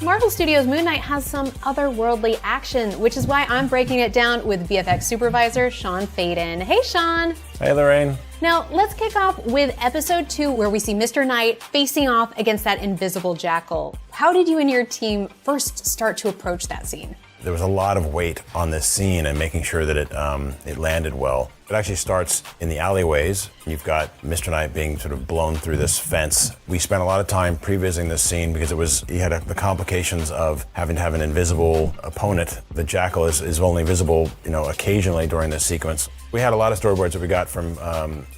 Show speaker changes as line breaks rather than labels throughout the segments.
Marvel Studios' Moon Knight has some otherworldly action, which is why I'm breaking it down with VFX supervisor Sean Faden. Hey, Sean.
Hey, Lorraine.
Now, let's kick off with episode 2, where we see Mr. Knight facing off against that invisible jackal. How did you and your team first start to approach that scene?
There was a lot of weight on this scene and making sure that it landed well. It actually starts in the alleyways. You've got Mr. Knight being sort of blown through this fence. We spent a lot of time pre-vising this scene because he had the complications of having to have an invisible opponent. The jackal is only visible, occasionally during this sequence. We had a lot of storyboards that we got from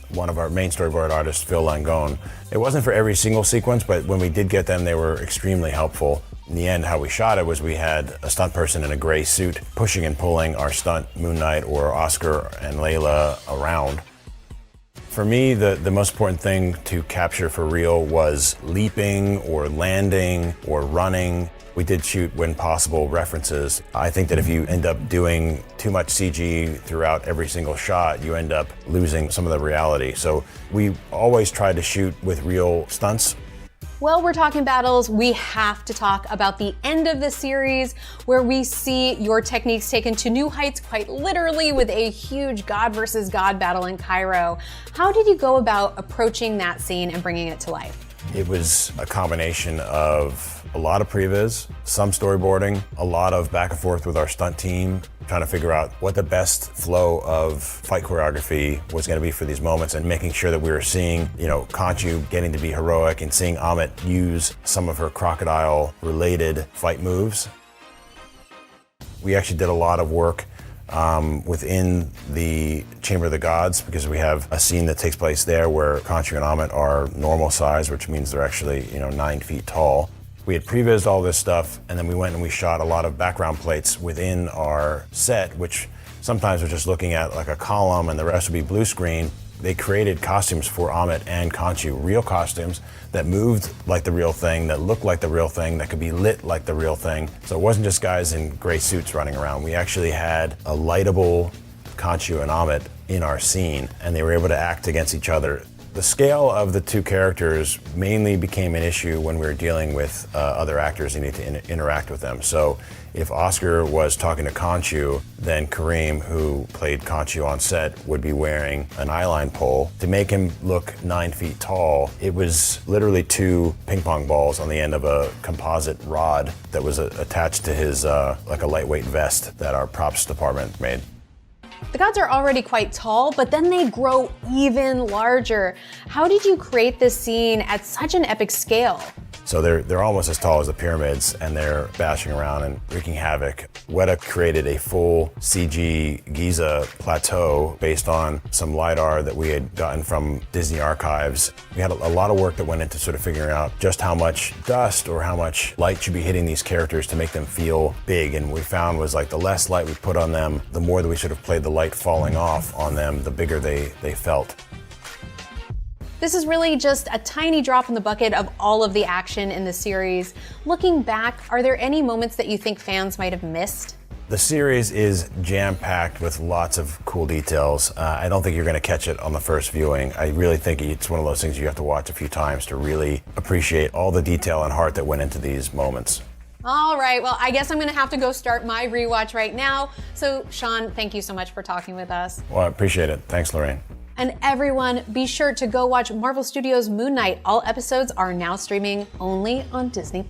one of our main storyboard artists, Phil Langone. It wasn't for every single sequence, but when we did get them, they were extremely helpful. In the end, how we shot it was we had a stunt person in a gray suit pushing and pulling our stunt Moon Knight or Oscar and Layla around. For me, the most important thing to capture for real was leaping or landing or running. We did shoot, when possible, references. I think that if you end up doing too much CG throughout every single shot, you end up losing some of the reality. So we always tried to shoot with real stunts.
Well, we're talking battles. We have to talk about the end of the series, where we see your techniques taken to new heights, quite literally, with a huge God versus God battle in Cairo. How did you go about approaching that scene and bringing it to life?
It was a combination of a lot of previs, some storyboarding, a lot of back and forth with our stunt team, trying to figure out what the best flow of fight choreography was going to be for these moments, and making sure that we were seeing, Khonshu getting to be heroic and seeing Ammit use some of her crocodile-related fight moves. We actually did a lot of work within the Chamber of the Gods, because we have a scene that takes place there where Khonshu and Ammit are normal size, which means they're actually 9 feet tall. We had prevised all this stuff, and then we went and we shot a lot of background plates within our set, which sometimes we're just looking at like a column and the rest would be blue screen. They created costumes for Ammit and Khonshu, real costumes that moved like the real thing, that looked like the real thing, that could be lit like the real thing. So it wasn't just guys in gray suits running around. We actually had a lightable Khonshu and Ammit in our scene, and they were able to act against each other. The scale of the two characters mainly became an issue when we were dealing with other actors who need to interact with them. So if Oscar was talking to Khonshu, then Kareem, who played Khonshu on set, would be wearing an eyeline pole. To make him look 9 feet tall, it was literally 2 ping pong balls on the end of a composite rod that was attached to his like a lightweight vest that our props department made.
The gods are already quite tall, but then they grow even larger. How did you create this scene at such an epic scale?
So they're almost as tall as the pyramids, and they're bashing around and wreaking havoc. Weta created a full CG Giza plateau based on some LiDAR that we had gotten from Disney Archives. We had a lot of work that went into sort of figuring out just how much dust or how much light should be hitting these characters to make them feel big. And we found was like the less light we put on them, the more that we sort of played the light falling off on them, the bigger they felt.
This is really just a tiny drop in the bucket of all of the action in the series. Looking back, are there any moments that you think fans might have missed?
The series is jam-packed with lots of cool details. I don't think you're going to catch it on the first viewing. I really think it's one of those things you have to watch a few times to really appreciate all the detail and heart that went into these moments.
All right, well, I guess I'm going to have to go start my rewatch right now. So, Sean, thank you so much for talking with us.
Well, I appreciate it. Thanks, Lorraine.
And everyone, be sure to go watch Marvel Studios' Moon Knight. All episodes are now streaming only on Disney+.